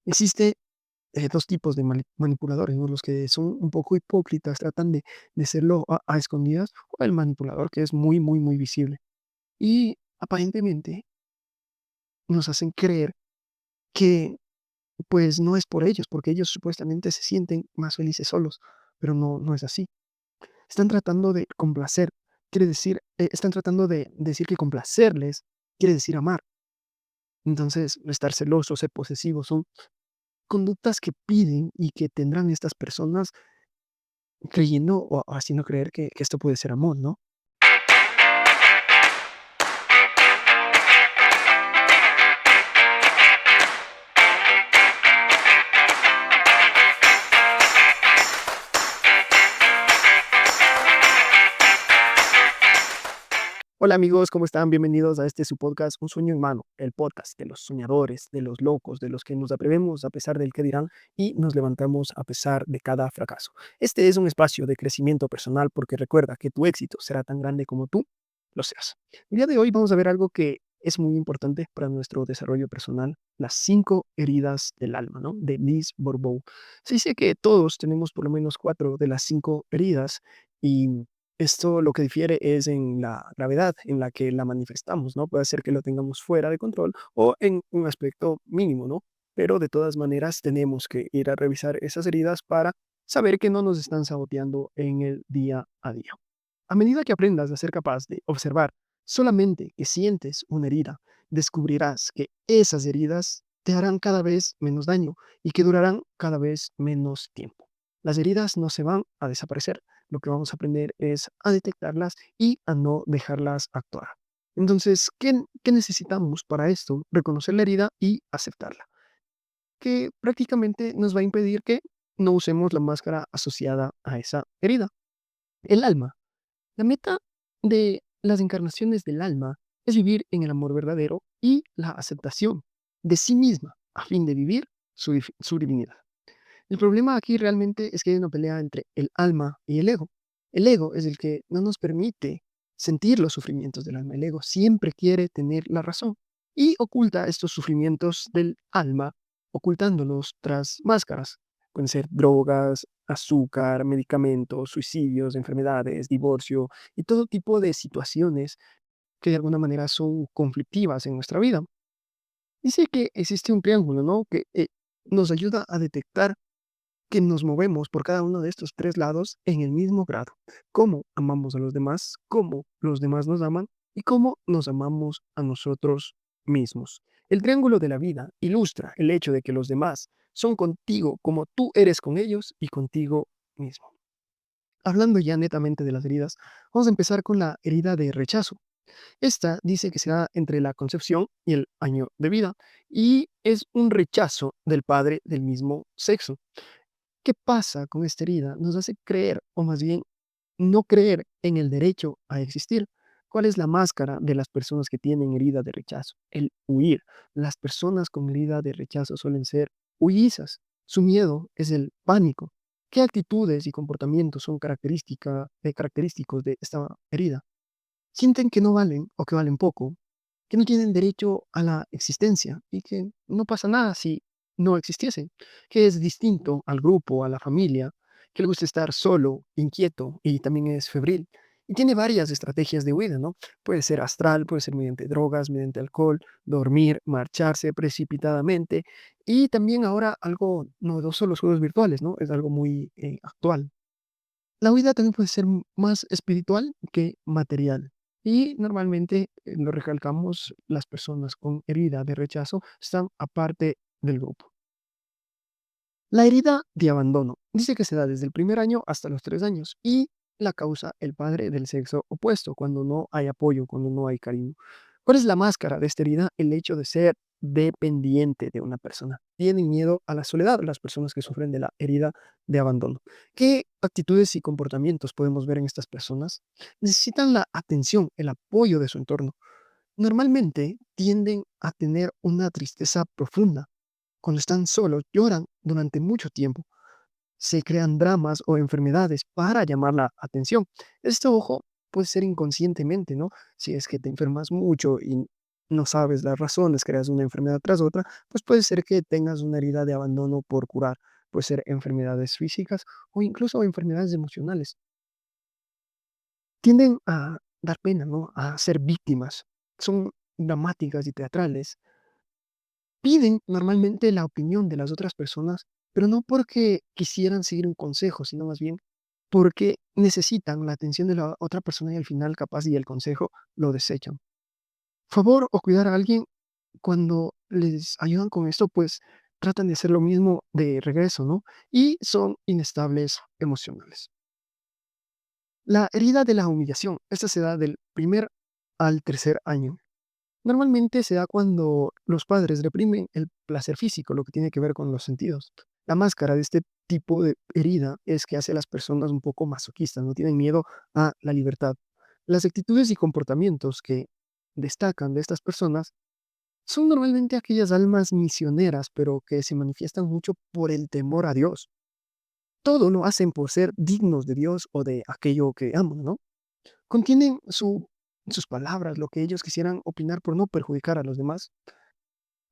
Existe dos tipos de manipuladores, ¿no? Los que son un poco hipócritas, tratan de serlo a escondidas, o el manipulador que es muy, muy, muy visible. Y aparentemente nos hacen creer que pues no es por ellos, porque ellos supuestamente se sienten más felices solos, pero no es así. Están tratando de complacer, quiere decir, están tratando de decir que complacerles quiere decir amar. Entonces, estar celoso, ser posesivo, son conductas que piden y que tendrán estas personas creyendo o haciendo creer que esto puede ser amor, ¿no? Hola amigos, ¿cómo están? Bienvenidos a este su podcast, Un Sueño en Mano, el podcast de los soñadores, de los locos, de los que nos atrevemos a pesar del que dirán y nos levantamos a pesar de cada fracaso. Este es un espacio de crecimiento personal porque recuerda que tu éxito será tan grande como tú lo seas. El día de hoy vamos a ver algo que es muy importante para nuestro desarrollo personal, las 5 heridas del alma, ¿no? De Liz Bourbeau. Se dice que todos tenemos por lo menos 4 de las 5 heridas y esto lo que difiere es en la gravedad en la que la manifestamos, ¿no? Puede ser que lo tengamos fuera de control o en un aspecto mínimo, ¿no? Pero de todas maneras tenemos que ir a revisar esas heridas para saber que no nos están saboteando en el día a día. A medida que aprendas a ser capaz de observar solamente que sientes una herida, descubrirás que esas heridas te harán cada vez menos daño y que durarán cada vez menos tiempo. Las heridas no se van a desaparecer. Lo que vamos a aprender es a detectarlas y a no dejarlas actuar. Entonces, ¿qué necesitamos para esto? Reconocer la herida y aceptarla, que prácticamente nos va a impedir que no usemos la máscara asociada a esa herida. El alma. La meta de las encarnaciones del alma es vivir en el amor verdadero y la aceptación de sí misma a fin de vivir su divinidad. El problema aquí realmente es que hay una pelea entre el alma y el ego. El ego es el que no nos permite sentir los sufrimientos del alma. El ego siempre quiere tener la razón y oculta estos sufrimientos del alma, ocultándolos tras máscaras. Pueden ser drogas, azúcar, medicamentos, suicidios, enfermedades, divorcio y todo tipo de situaciones que de alguna manera son conflictivas en nuestra vida. Dice que existe un triángulo, ¿no? Que nos ayuda a detectar que nos movemos por cada uno de estos 3 lados en el mismo grado. Cómo amamos a los demás, cómo los demás nos aman y cómo nos amamos a nosotros mismos. El triángulo de la vida ilustra el hecho de que los demás son contigo como tú eres con ellos y contigo mismo. Hablando ya netamente de las heridas, vamos a empezar con la herida de rechazo. Esta dice que se da entre la concepción y el año de vida y es un rechazo del padre del mismo sexo. ¿Qué pasa con esta herida? Nos hace creer, o más bien no creer en el derecho a existir. ¿Cuál es la máscara de las personas que tienen herida de rechazo? El huir. Las personas con herida de rechazo suelen ser huidizas. Su miedo es el pánico. ¿Qué actitudes y comportamientos son característicos de esta herida? Sienten que no valen o que valen poco, que no tienen derecho a la existencia y que no pasa nada si no existiesen, que es distinto al grupo, a la familia, que le gusta estar solo, inquieto y también es febril. Y tiene varias estrategias de huida, ¿no? Puede ser astral, puede ser mediante drogas, mediante alcohol, dormir, marcharse precipitadamente y también ahora algo novedoso, los juegos virtuales, ¿no? Es algo muy actual. La huida también puede ser más espiritual que material. Y normalmente, lo recalcamos, las personas con herida de rechazo están aparte del grupo. La herida de abandono dice que se da desde el primer año hasta los 3 años y la causa el padre del sexo opuesto, cuando no hay apoyo, cuando no hay cariño. ¿Cuál es la máscara de esta herida? El hecho de ser dependiente de una persona. Tienen miedo a la soledad las personas que sufren de la herida de abandono. ¿Qué actitudes y comportamientos podemos ver en estas personas? Necesitan la atención, el apoyo de su entorno. Normalmente tienden a tener una tristeza profunda. Cuando están solos, lloran durante mucho tiempo. Se crean dramas o enfermedades para llamar la atención. Esto, ojo, puede ser inconscientemente, ¿no? Si es que te enfermas mucho y no sabes las razones, creas una enfermedad tras otra, pues puede ser que tengas una herida de abandono por curar. Puede ser enfermedades físicas o incluso enfermedades emocionales. Tienden a dar pena, ¿no? A ser víctimas. Son dramáticas y teatrales. Piden normalmente la opinión de las otras personas, pero no porque quisieran seguir un consejo, sino más bien porque necesitan la atención de la otra persona y al final capaz y el consejo lo desechan. Favor o cuidar a alguien, cuando les ayudan con esto, pues tratan de hacer lo mismo de regreso, ¿no? Y son inestables emocionales. La herida de la humillación, esta se da del primer al tercer año. Normalmente se da cuando los padres reprimen el placer físico, lo que tiene que ver con los sentidos. La máscara de este tipo de herida es que hace a las personas un poco masoquistas, no tienen miedo a la libertad. Las actitudes y comportamientos que destacan de estas personas son normalmente aquellas almas misioneras, pero que se manifiestan mucho por el temor a Dios. Todo lo hacen por ser dignos de Dios o de aquello que aman, ¿no? Contienen sus palabras, lo que ellos quisieran opinar por no perjudicar a los demás.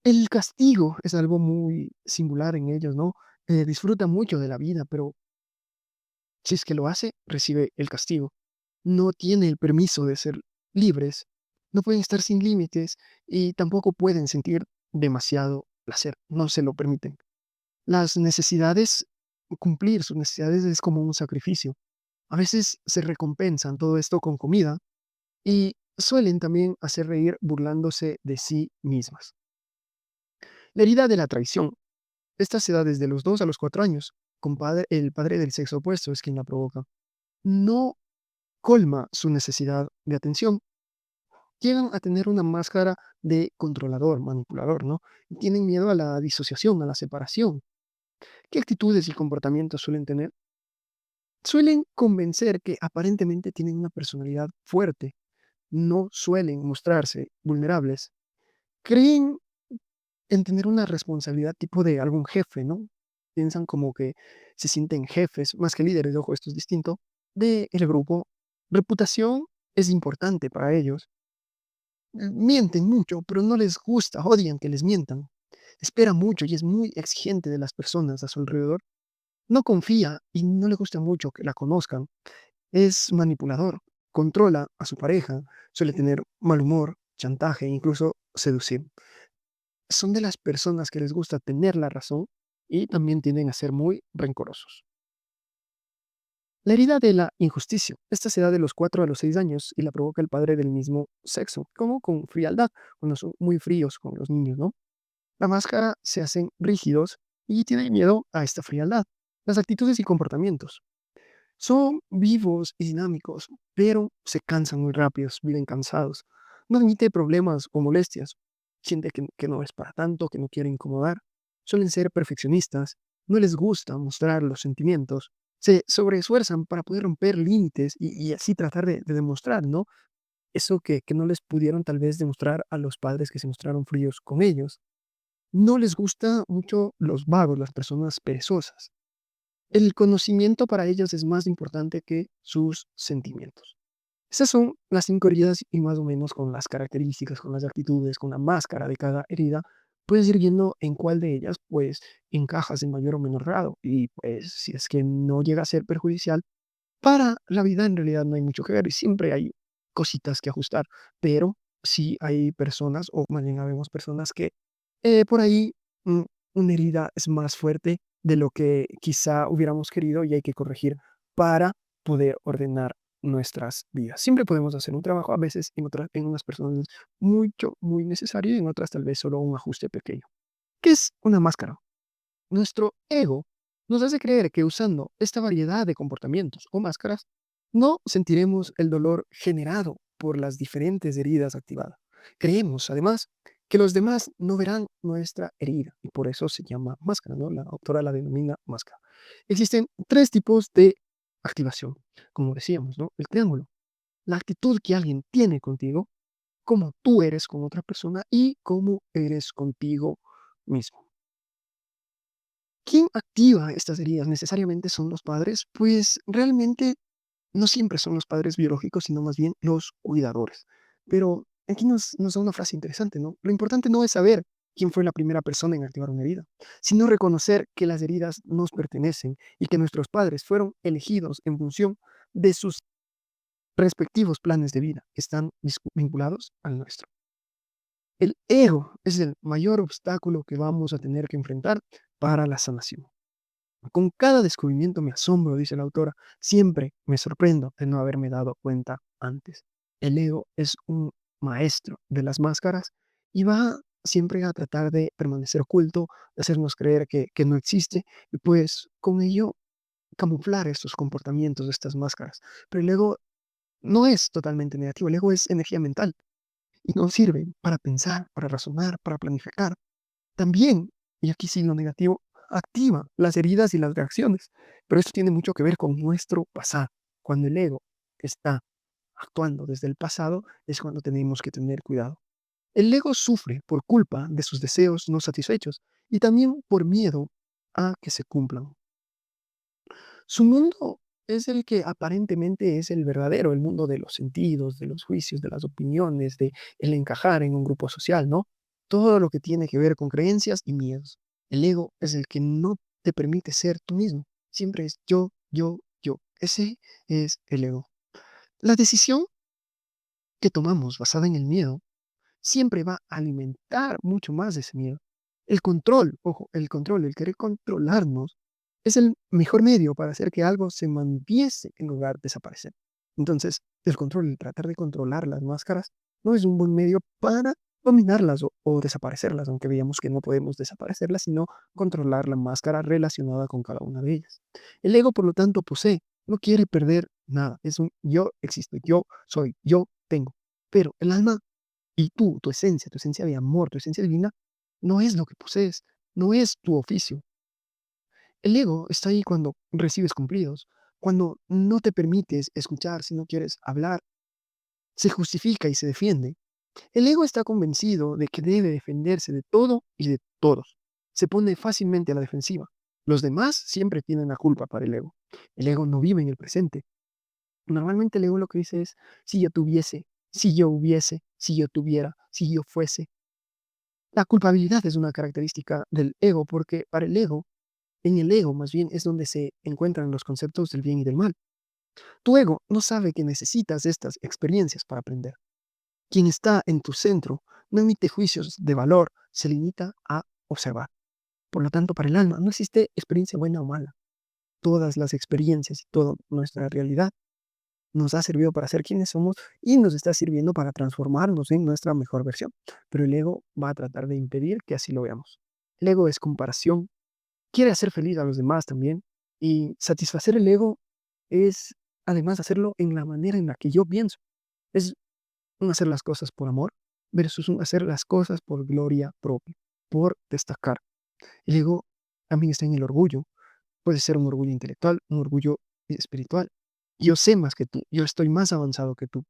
El castigo es algo muy singular en ellos, ¿no? Disfrutan mucho de la vida, pero si es que lo hace, recibe el castigo. No tiene el permiso de ser libres, no pueden estar sin límites y tampoco pueden sentir demasiado placer, no se lo permiten. Las necesidades, cumplir sus necesidades es como un sacrificio. A veces se recompensan todo esto con comida y suelen también hacer reír burlándose de sí mismas. La herida de la traición. Esta se da desde los 2 a los 4 años. El padre del sexo opuesto es quien la provoca. No colma su necesidad de atención. Llegan a tener una máscara de controlador, manipulador, ¿no? Tienen miedo a la disociación, a la separación. ¿Qué actitudes y comportamientos suelen tener? Suelen convencer que aparentemente tienen una personalidad fuerte. No suelen mostrarse vulnerables. Creen en tener una responsabilidad tipo de algún jefe, ¿no? Piensan como que se sienten jefes, más que líderes, ojo, esto es distinto, del grupo. Reputación es importante para ellos. Mienten mucho, pero no les gusta, odian que les mientan. Espera mucho y es muy exigente de las personas a su alrededor. No confía y no le gusta mucho que la conozcan. Es manipulador, controla a su pareja, suele tener mal humor, chantaje, incluso seducir. Son de las personas que les gusta tener la razón y también tienden a ser muy rencorosos. La herida de la injusticia. Esta se da de los 4 a los 6 años y la provoca el padre del mismo sexo, como con frialdad, cuando son muy fríos con los niños, ¿no? La máscara se hacen rígidos y tienen miedo a esta frialdad. Las actitudes y comportamientos. Son vivos y dinámicos, pero se cansan muy rápido, viven cansados. No admite problemas o molestias. Siente que no es para tanto, que no quiere incomodar. Suelen ser perfeccionistas, no les gusta mostrar los sentimientos. Se sobreesfuerzan para poder romper límites y así tratar de demostrar, ¿no? Eso que no les pudieron tal vez demostrar a los padres que se mostraron fríos con ellos. No les gusta mucho los vagos, las personas perezosas. El conocimiento para ellos es más importante que sus sentimientos. Esas son las 5 heridas y más o menos con las características, con las actitudes, con la máscara de cada herida, puedes ir viendo en cuál de ellas pues encajas en mayor o menor grado y pues si es que no llega a ser perjudicial, para la vida en realidad no hay mucho que ver y siempre hay cositas que ajustar, pero sí hay personas, o más bien habemos personas que por ahí mm, una herida es más fuerte de lo que quizá hubiéramos querido y hay que corregir para poder ordenar nuestras vidas. Siempre podemos hacer un trabajo, a veces en unas personas es mucho, muy necesario y en otras tal vez solo un ajuste pequeño. ¿Qué es una máscara? Nuestro ego nos hace creer que usando esta variedad de comportamientos o máscaras, no sentiremos el dolor generado por las diferentes heridas activadas. Creemos, además, que los demás no verán nuestra herida y por eso se llama máscara, ¿no? La autora la denomina máscara. Existen 3 tipos de activación, como decíamos, ¿no? El triángulo, la actitud que alguien tiene contigo, cómo tú eres con otra persona y cómo eres contigo mismo. ¿Quién activa estas heridas? ¿Necesariamente son los padres? Pues realmente no siempre son los padres biológicos, sino más bien los cuidadores. Pero aquí nos da una frase interesante, ¿no? Lo importante no es saber quién fue la primera persona en activar una herida, sino reconocer que las heridas nos pertenecen y que nuestros padres fueron elegidos en función de sus respectivos planes de vida que están vinculados al nuestro. El ego es el mayor obstáculo que vamos a tener que enfrentar para la sanación. Con cada descubrimiento me asombro, dice la autora, siempre me sorprendo de no haberme dado cuenta antes. El ego es un maestro de las máscaras y va siempre a tratar de permanecer oculto, de hacernos creer que no existe y pues con ello camuflar estos comportamientos, estas máscaras. Pero el ego no es totalmente negativo, el ego es energía mental y nos sirve para pensar, para razonar, para planificar. También, y aquí sí lo negativo, activa las heridas y las reacciones, pero esto tiene mucho que ver con nuestro pasado. Cuando el ego está actuando desde el pasado es cuando tenemos que tener cuidado. El ego sufre por culpa de sus deseos no satisfechos y también por miedo a que se cumplan. Su mundo es el que aparentemente es el verdadero, el mundo de los sentidos, de los juicios, de las opiniones, de el encajar en un grupo social, ¿no? Todo lo que tiene que ver con creencias y miedos. El ego es el que no te permite ser tú mismo. Siempre es yo, yo, yo. Ese es el ego. La decisión que tomamos basada en el miedo siempre va a alimentar mucho más de ese miedo. El control, ojo, el control, el querer controlarnos, es el mejor medio para hacer que algo se mantuviese en lugar de desaparecer. Entonces, el control, el tratar de controlar las máscaras, no es un buen medio para dominarlas o desaparecerlas, aunque veamos que no podemos desaparecerlas, sino controlar la máscara relacionada con cada una de ellas. El ego, por lo tanto, posee, no quiere perder nada. Es un yo existo, yo soy, yo tengo. Pero el alma y tú, tu esencia de amor, tu esencia divina, no es lo que posees, no es tu oficio. El ego está ahí cuando recibes cumplidos, cuando no te permites escuchar, si no quieres hablar, se justifica y se defiende. El ego está convencido de que debe defenderse de todo y de todos. Se pone fácilmente a la defensiva. Los demás siempre tienen la culpa para el ego. El ego no vive en el presente. Normalmente el ego lo que dice es, si yo tuviese, si yo hubiese, si yo tuviera, si yo fuese. La culpabilidad es una característica del ego porque para el ego, en el ego más bien es donde se encuentran los conceptos del bien y del mal. Tu ego no sabe que necesitas estas experiencias para aprender. Quien está en tu centro no emite juicios de valor, se limita a observar. Por lo tanto, para el alma no existe experiencia buena o mala. Todas las experiencias y toda nuestra realidad nos ha servido para ser quienes somos y nos está sirviendo para transformarnos en nuestra mejor versión. Pero el ego va a tratar de impedir que así lo veamos. El ego es comparación, quiere hacer feliz a los demás también y satisfacer el ego es además hacerlo en la manera en la que yo pienso. Es un hacer las cosas por amor versus un hacer las cosas por gloria propia, por destacar. El ego también está en el orgullo. Puede ser un orgullo intelectual, un orgullo espiritual. Yo sé más que tú, yo estoy más avanzado que tú.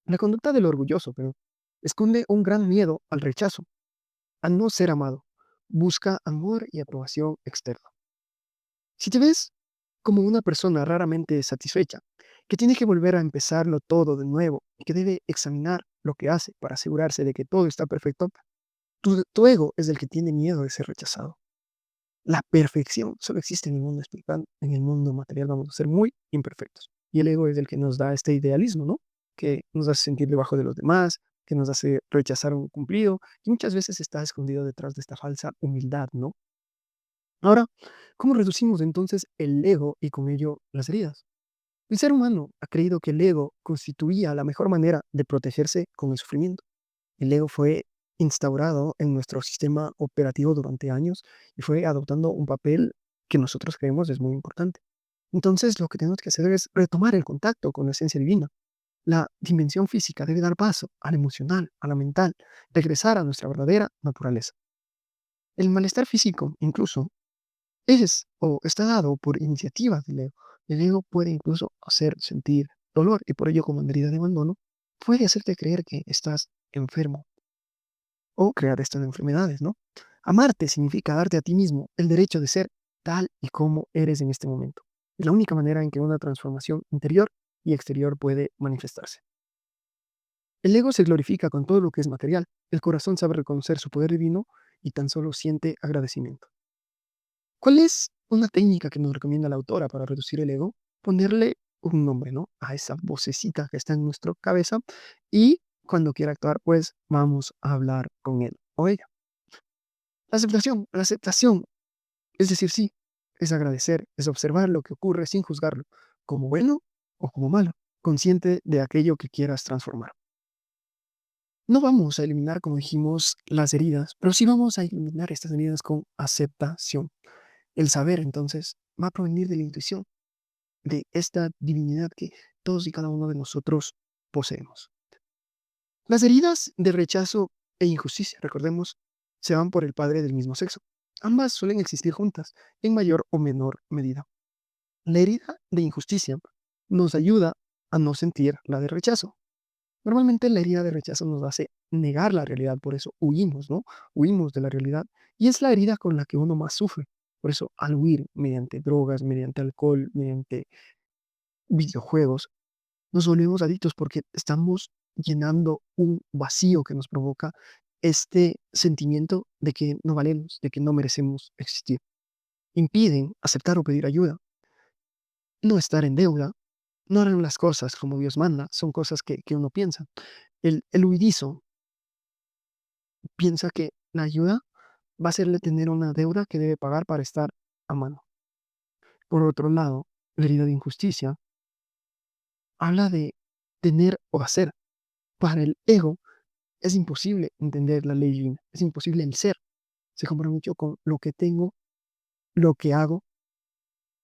La conducta del orgulloso, pero esconde un gran miedo al rechazo, a no ser amado. Busca amor y aprobación externa. Si te ves como una persona raramente satisfecha, que tiene que volver a empezarlo todo de nuevo y que debe examinar lo que hace para asegurarse de que todo está perfecto, tu ego es el que tiene miedo de ser rechazado. La perfección solo existe en el mundo espiritual, en el mundo material vamos a ser muy imperfectos. Y el ego es el que nos da este idealismo, ¿no? Que nos hace sentir debajo de los demás, que nos hace rechazar un cumplido, y muchas veces está escondido detrás de esta falsa humildad, ¿no? Ahora, ¿cómo reducimos entonces el ego y con ello las heridas? El ser humano ha creído que el ego constituía la mejor manera de protegerse con el sufrimiento. El ego fue instaurado en nuestro sistema operativo durante años y fue adoptando un papel que nosotros creemos es muy importante. Entonces, lo que tenemos que hacer es retomar el contacto con la esencia divina. La dimensión física debe dar paso a la emocional, a la mental, regresar a nuestra verdadera naturaleza. El malestar físico, incluso, es o está dado por iniciativa del ego. El ego puede incluso hacer sentir dolor y por ello, como en herida de abandono, puede hacerte creer que estás enfermo o crear estas enfermedades, ¿no? Amarte significa darte a ti mismo el derecho de ser tal y como eres en este momento. Es la única manera en que una transformación interior y exterior puede manifestarse. El ego se glorifica con todo lo que es material. El corazón sabe reconocer su poder divino y tan solo siente agradecimiento. ¿Cuál es una técnica que nos recomienda la autora para reducir el ego? Ponerle un nombre, ¿no? A esa vocecita que está en nuestra cabeza y cuando quiera actuar, pues vamos a hablar con él o ella. La aceptación, es decir, sí, es agradecer, es observar lo que ocurre sin juzgarlo, como bueno o como malo, consciente de aquello que quieras transformar. No vamos a eliminar, como dijimos, las heridas, pero sí vamos a eliminar estas heridas con aceptación. El saber, entonces, va a provenir de la intuición, de esta divinidad que todos y cada uno de nosotros poseemos. Las heridas de rechazo e injusticia, recordemos, se van por el padre del mismo sexo. Ambas suelen existir juntas, en mayor o menor medida. La herida de injusticia nos ayuda a no sentir la de rechazo. Normalmente la herida de rechazo nos hace negar la realidad, por eso huimos, ¿no? Huimos de la realidad y es la herida con la que uno más sufre. Por eso al huir mediante drogas, mediante alcohol, mediante videojuegos, nos volvemos adictos porque estamos llenando un vacío que nos provoca este sentimiento de que no valemos, de que no merecemos existir. Impiden aceptar o pedir ayuda, no estar en deuda, no harán las cosas como Dios manda, son cosas que uno piensa. El huidizo piensa que la ayuda va a hacerle tener una deuda que debe pagar para estar a mano. Por otro lado, la herida de injusticia habla de tener o hacer. Para el ego es imposible entender la ley divina, es imposible el ser. Se compara mucho con lo que tengo, lo que hago.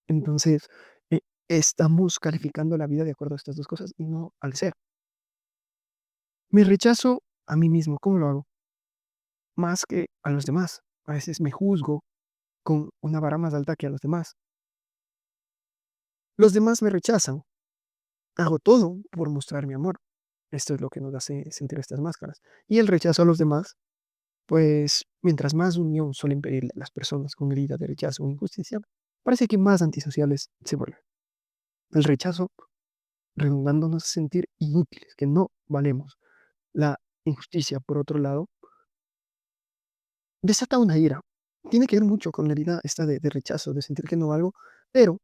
Entonces, eh, estamos calificando la vida de acuerdo a estas dos cosas y no al ser. Me rechazo a mí mismo, ¿cómo lo hago? Más que a los demás. A veces me juzgo con una vara más alta que a los demás. Los demás me rechazan. Hago todo por mostrar mi amor. Esto es lo que nos hace sentir estas máscaras. Y el rechazo a los demás, pues mientras más unión suelen pedir las personas con herida de rechazo o injusticia, parece que más antisociales se vuelven. El rechazo redundándonos a sentir inútiles, que no valemos. La injusticia, por otro lado, desata una ira. Tiene que ver mucho con la herida esta de rechazo, de sentir que no valgo, pero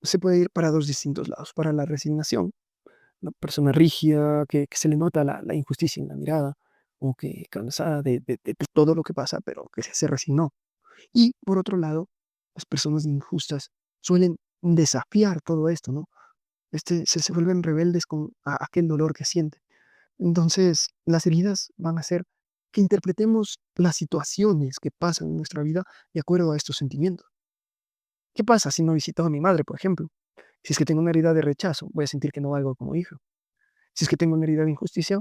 se puede ir para dos distintos lados. Para la resignación, una persona rígida, que se le nota la injusticia en la mirada, o que cansada de todo lo que pasa, pero que se resignó. Y por otro lado, las personas injustas suelen desafiar todo esto, ¿no? Se vuelven rebeldes con aquel dolor que sienten. Entonces, las heridas van a hacer que interpretemos las situaciones que pasan en nuestra vida de acuerdo a estos sentimientos. ¿Qué pasa si no visito a mi madre, por ejemplo? Si es que tengo una herida de rechazo, voy a sentir que no valgo como hijo. Si es que tengo una herida de injusticia,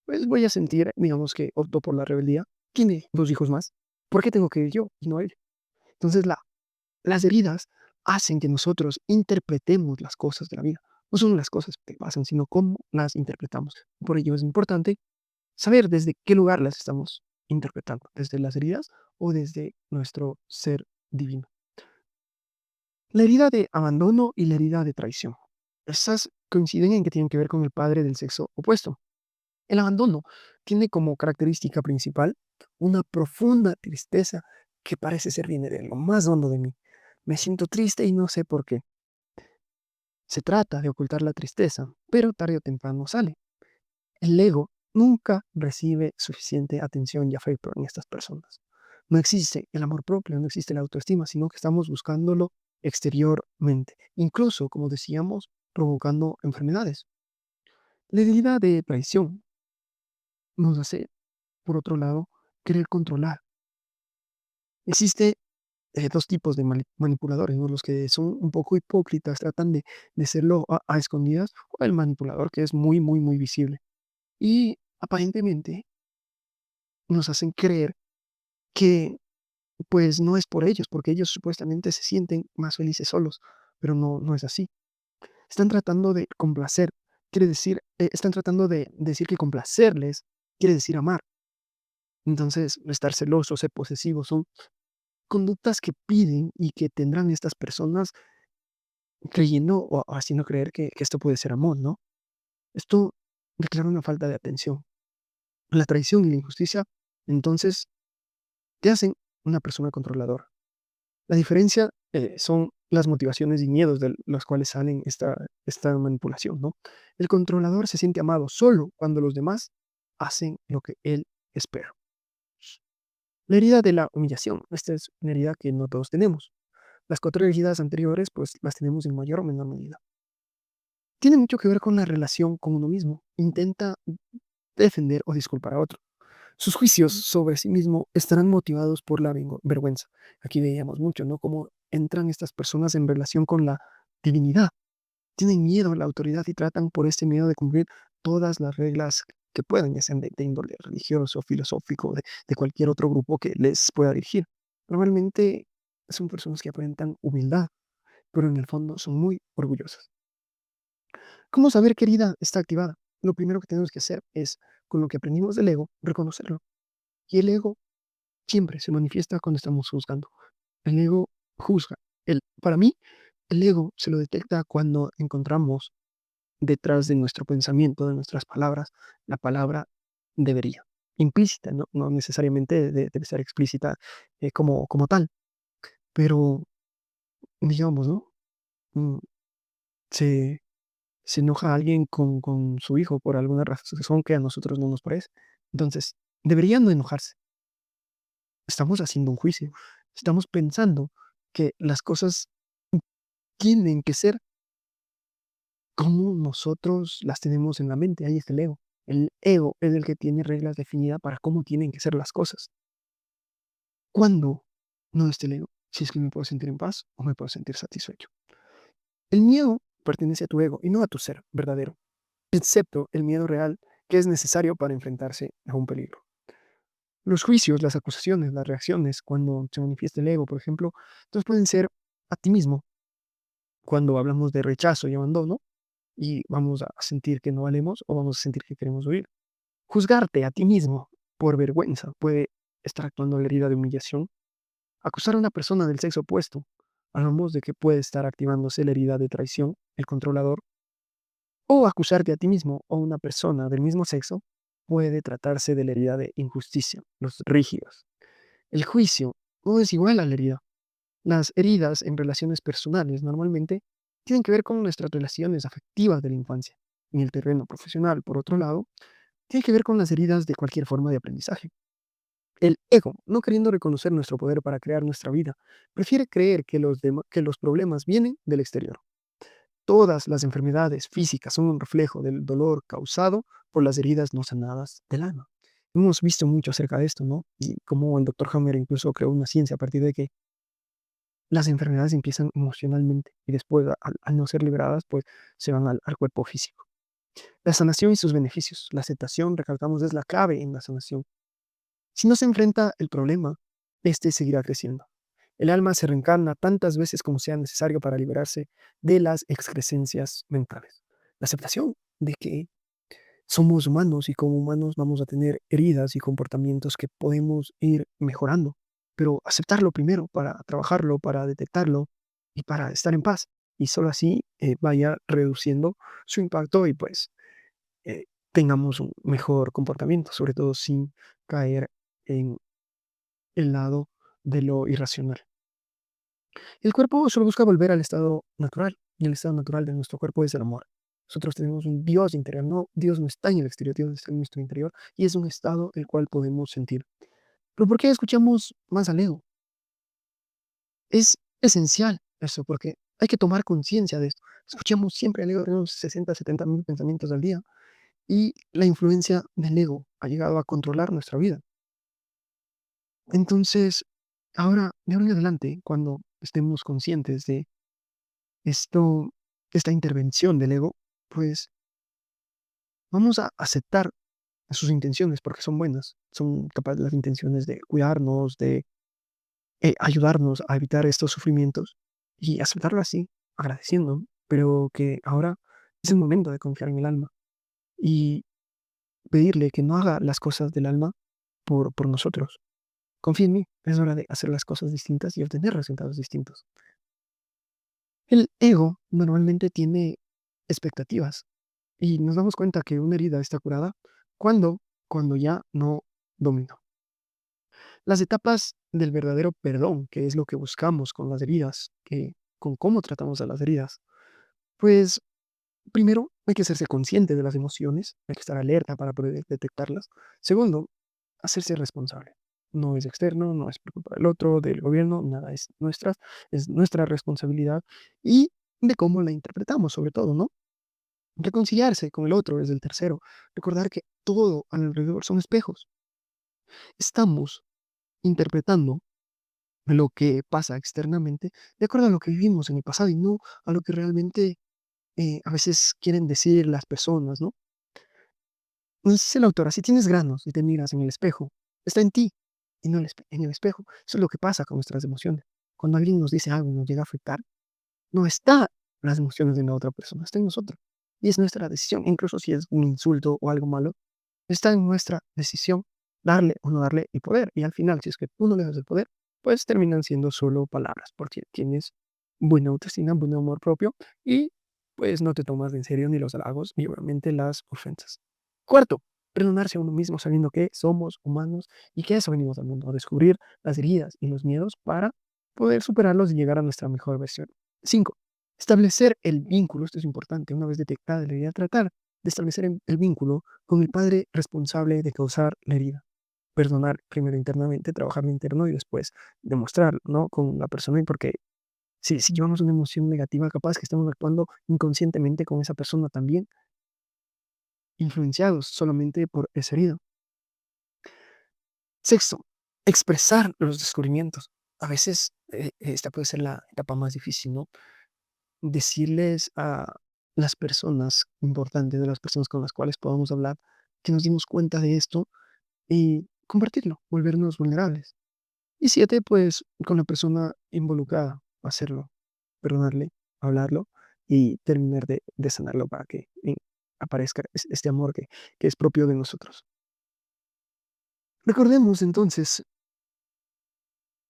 pues voy a sentir, digamos que opto por la rebeldía. Tiene dos hijos más. ¿Por qué tengo que ir yo y no él? Entonces, las heridas hacen que nosotros interpretemos las cosas de la vida. No son las cosas que pasan, sino cómo las interpretamos. Por ello es importante saber desde qué lugar las estamos interpretando, desde las heridas o desde nuestro ser divino. La herida de abandono y la herida de traición. Esas coinciden en que tienen que ver con el padre del sexo opuesto. El abandono tiene como característica principal una profunda tristeza que parece ser viene de lo más hondo de mí. Me siento triste y no sé por qué. Se trata de ocultar la tristeza, pero tarde o temprano sale. El ego nunca recibe suficiente atención y afecto en estas personas. No existe el amor propio, no existe la autoestima, sino que estamos buscándolo exteriormente, incluso, como decíamos, provocando enfermedades. La herida de traición nos hace, por otro lado, querer controlar. Existe dos tipos de manipuladores, ¿no? Los que son un poco hipócritas, tratan de serlo a escondidas, o el manipulador que es muy, muy, muy visible. Y aparentemente nos hacen creer que pues no es por ellos, porque ellos supuestamente se sienten más felices solos, pero no es así. Están tratando de complacer, quiere decir, están tratando de decir que complacerles quiere decir amar. Entonces, estar celosos, ser posesivos son conductas que piden y que tendrán estas personas creyendo o haciendo creer que esto puede ser amor, ¿no? Esto declara una falta de atención. La traición y la injusticia, entonces, te hacen una persona controladora. La diferencia son las motivaciones y miedos de los cuales salen esta manipulación, ¿no? El controlador se siente amado solo cuando los demás hacen lo que él espera. La herida de la humillación. Esta es una herida que no todos tenemos. Las cuatro heridas anteriores, pues las tenemos en mayor o menor medida. Tiene mucho que ver con la relación con uno mismo. Intenta defender o disculpar a otro. Sus juicios sobre sí mismo estarán motivados por la vergüenza. Aquí veíamos mucho, ¿no? Cómo entran estas personas en relación con la divinidad. Tienen miedo a la autoridad y tratan por este miedo de cumplir todas las reglas que puedan, ya sean de índole religioso, filosófico, de cualquier otro grupo que les pueda dirigir. Normalmente son personas que aparentan humildad, pero en el fondo son muy orgullosas. ¿Cómo saber qué herida está activada? Lo primero que tenemos que hacer es, con lo que aprendimos del ego, reconocerlo. Y el ego siempre se manifiesta cuando estamos juzgando. El ego juzga. Para mí, el ego se lo detecta cuando encontramos detrás de nuestro pensamiento, de nuestras palabras, la palabra debería. Implícita, no necesariamente debe ser explícita como tal, pero digamos, ¿no? Mm, Se, se enoja alguien con su hijo por alguna razón que a nosotros no nos parece. Entonces, debería no enojarse. Estamos haciendo un juicio. Estamos pensando que las cosas tienen que ser como nosotros las tenemos en la mente. Ahí está el ego. El ego es el que tiene reglas definidas para cómo tienen que ser las cosas. ¿Cuándo no está el ego? Si es que me puedo sentir en paz o me puedo sentir satisfecho. El miedo pertenece a tu ego y no a tu ser verdadero, excepto el miedo real que es necesario para enfrentarse a un peligro. Los juicios, las acusaciones, las reacciones, cuando se manifiesta el ego, por ejemplo, entonces pueden ser a ti mismo, cuando hablamos de rechazo y abandono, y vamos a sentir que no valemos o vamos a sentir que queremos huir. Juzgarte a ti mismo por vergüenza puede estar actuando en la herida de humillación. Acusar a una persona del sexo opuesto, hablamos de que puede estar activándose la herida de traición, el controlador, o acusarte a ti mismo o a una persona del mismo sexo puede tratarse de la herida de injusticia, los rígidos. El juicio no es igual a la herida. Las heridas en relaciones personales normalmente tienen que ver con nuestras relaciones afectivas de la infancia. En el terreno profesional, por otro lado, tiene que ver con las heridas de cualquier forma de aprendizaje. El ego, no queriendo reconocer nuestro poder para crear nuestra vida, prefiere creer que los problemas vienen del exterior. Todas las enfermedades físicas son un reflejo del dolor causado por las heridas no sanadas del alma. Hemos visto mucho acerca de esto, ¿no? Y cómo el doctor Hammer incluso creó una ciencia a partir de que las enfermedades empiezan emocionalmente y después, al no ser liberadas, pues se van al cuerpo físico. La sanación y sus beneficios. La aceptación, recalcamos, es la clave en la sanación. Si no se enfrenta el problema, este seguirá creciendo. El alma se reencarna tantas veces como sea necesario para liberarse de las excrescencias mentales. La aceptación de que somos humanos y como humanos vamos a tener heridas y comportamientos que podemos ir mejorando, pero aceptarlo primero para trabajarlo, para detectarlo y para estar en paz. Y solo así vaya reduciendo su impacto y pues eh, tengamos un mejor comportamiento, sobre todo sin caer en el lado de lo irracional. El cuerpo solo busca volver al estado natural, y el estado natural de nuestro cuerpo es el amor. Nosotros tenemos un Dios interior, no, Dios no está en el exterior, Dios está en nuestro interior, y es un estado el cual podemos sentir. ¿Pero por qué escuchamos más al ego? Es esencial eso, porque hay que tomar conciencia de esto. Escuchamos siempre al ego, tenemos 60, 70 mil pensamientos al día, y la influencia del ego ha llegado a controlar nuestra vida. Entonces, ahora, de ahora en adelante, cuando estemos conscientes de esto, esta intervención del ego, pues vamos a aceptar sus intenciones porque son buenas, son capaces las intenciones de cuidarnos, de ayudarnos a evitar estos sufrimientos y aceptarlo así, agradeciendo, pero que ahora es el momento de confiar en el alma y pedirle que no haga las cosas del alma por nosotros. Confía en mí, es hora de hacer las cosas distintas y obtener resultados distintos. El ego normalmente tiene expectativas. Y nos damos cuenta que una herida está curada cuando, cuando ya no dominó. Las etapas del verdadero perdón, que es lo que buscamos con las heridas, que, con cómo tratamos a las heridas, pues primero hay que hacerse consciente de las emociones, hay que estar alerta para poder detectarlas. Segundo, hacerse responsable. No es externo, no es por culpa del otro, del gobierno, nada, es nuestra responsabilidad y de cómo la interpretamos, sobre todo, ¿no? Reconciliarse con el otro es el tercero. Recordar que todo alrededor son espejos. Estamos interpretando lo que pasa externamente de acuerdo a lo que vivimos en el pasado y no a lo que realmente a veces quieren decir las personas, ¿no? Nos dice la autora, si tienes granos y te miras en el espejo, está en ti y no en el espejo. Eso es lo que pasa con nuestras emociones. Cuando alguien nos dice algo y nos llega a afectar, no está las emociones de la otra persona, está en nosotros. Y es nuestra decisión, incluso si es un insulto o algo malo, está en nuestra decisión darle o no darle el poder. Y al final, si es que tú no le das el poder, pues terminan siendo solo palabras, porque tienes buena autoestima, buen amor propio y pues no te tomas en serio ni los halagos ni obviamente las ofensas. Cuarto, perdonarse a uno mismo sabiendo que somos humanos y que eso venimos al mundo, a descubrir las heridas y los miedos para poder superarlos y llegar a nuestra mejor versión. Cinco, establecer el vínculo, esto es importante, una vez detectada la herida, tratar de establecer el vínculo con el padre responsable de causar la herida. Perdonar primero internamente, trabajar lo interno y después demostrarlo, ¿no? Con la persona, y porque si llevamos una emoción negativa, capaz que estamos actuando inconscientemente con esa persona también, influenciados solamente por esa herida. Sexto, expresar los descubrimientos. A veces esta puede ser la etapa más difícil, ¿no? Decirles a las personas importantes, de las personas con las cuales podamos hablar, que nos dimos cuenta de esto y compartirlo, volvernos vulnerables. Y siete, pues con la persona involucrada, hacerlo, perdonarle, hablarlo y terminar de sanarlo para que aparezca este amor que es propio de nosotros. Recordemos entonces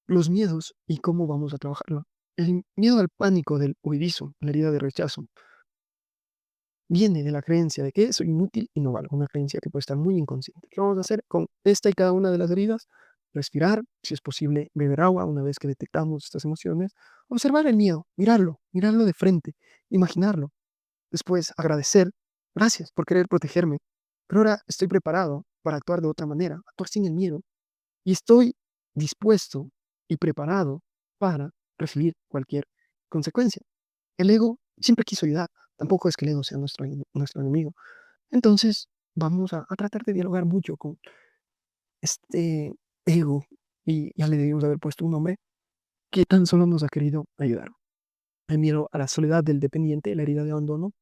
los miedos y cómo vamos a trabajarlo. El miedo al pánico del huidizo, la herida de rechazo, viene de la creencia de que soy inútil y no valgo, una creencia que puede estar muy inconsciente. ¿Qué vamos a hacer con esta y cada una de las heridas? Respirar, si es posible, beber agua una vez que detectamos estas emociones, observar el miedo, mirarlo de frente, imaginarlo, después agradecer, gracias por querer protegerme, pero ahora estoy preparado para actuar de otra manera, actuar sin el miedo, y estoy dispuesto y preparado para recibir cualquier consecuencia. El ego siempre quiso ayudar, tampoco es que el ego sea nuestro enemigo. Entonces, vamos a tratar de dialogar mucho con este ego, y ya le debimos haber puesto un nombre, que tan solo nos ha querido ayudar. El miedo a la soledad del dependiente, la herida de abandono,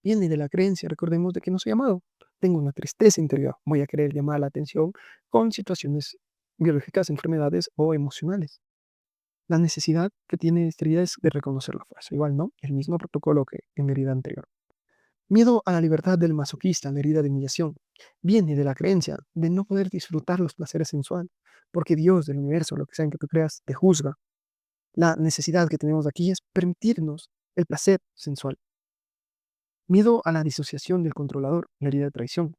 viene de la creencia, recordemos, de que no soy amado. Tengo una tristeza interior, voy a querer llamar la atención con situaciones biológicas, enfermedades o emocionales. La necesidad que tiene esta herida es de reconocer la fuerza. Igual, ¿no? El mismo protocolo que en la herida anterior. Miedo a la libertad del masoquista, la herida de humillación, viene de la creencia de no poder disfrutar los placeres sensuales, porque Dios del universo, lo que sea en que tú creas, te juzga. La necesidad que tenemos aquí es permitirnos el placer sensual. Miedo a la disociación del controlador, la herida de traición,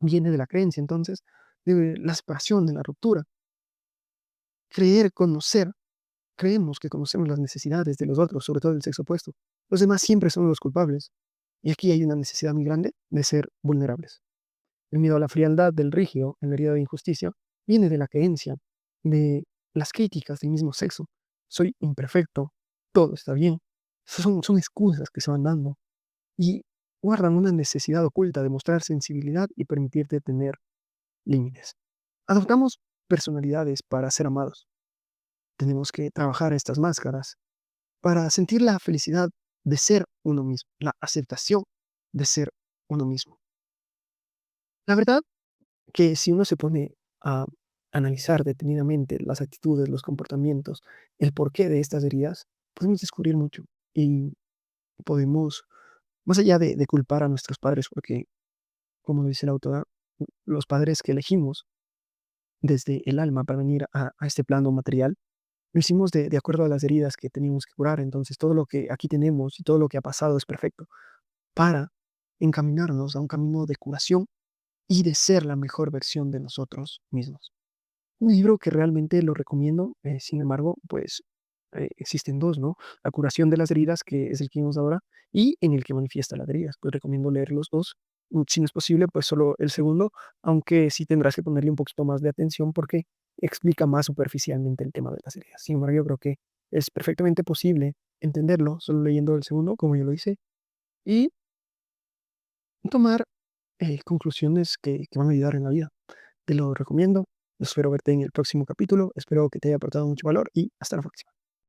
viene de la creencia entonces de la separación, de la ruptura. Creer, conocer, creemos que conocemos las necesidades de los otros, sobre todo del sexo opuesto. Los demás siempre son los culpables. Y aquí hay una necesidad muy grande de ser vulnerables. El miedo a la frialdad del rígido, en la herida de injusticia, viene de la creencia de las críticas del mismo sexo. Soy imperfecto, todo está bien. Son excusas que se van dando y guardan una necesidad oculta de mostrar sensibilidad y permitirte tener límites. Adoptamos personalidades para ser amados. Tenemos que trabajar estas máscaras para sentir la felicidad de ser uno mismo, la aceptación de ser uno mismo. La verdad que si uno se pone a analizar detenidamente las actitudes, los comportamientos, el porqué de estas heridas, podemos descubrir mucho y podemos, más allá de culpar a nuestros padres, porque, como dice la autora, los padres que elegimos desde el alma para venir a este plano material, lo hicimos de acuerdo a las heridas que teníamos que curar. Entonces, todo lo que aquí tenemos y todo lo que ha pasado es perfecto para encaminarnos a un camino de curación y de ser la mejor versión de nosotros mismos. Un libro que realmente lo recomiendo, sin embargo, pues existen dos, ¿no? La curación de las heridas, que es el que vimos ahora, y en el que manifiesta las heridas. Pues recomiendo leer los dos. Si no es posible, pues solo el segundo, aunque sí tendrás que ponerle un poquito más de atención porque explica más superficialmente el tema de las heridas. Sin embargo, yo creo que es perfectamente posible entenderlo solo leyendo el segundo, como yo lo hice, y tomar conclusiones que van a ayudar en la vida. Te lo recomiendo. Espero verte en el próximo capítulo. Espero que te haya aportado mucho valor y hasta la próxima.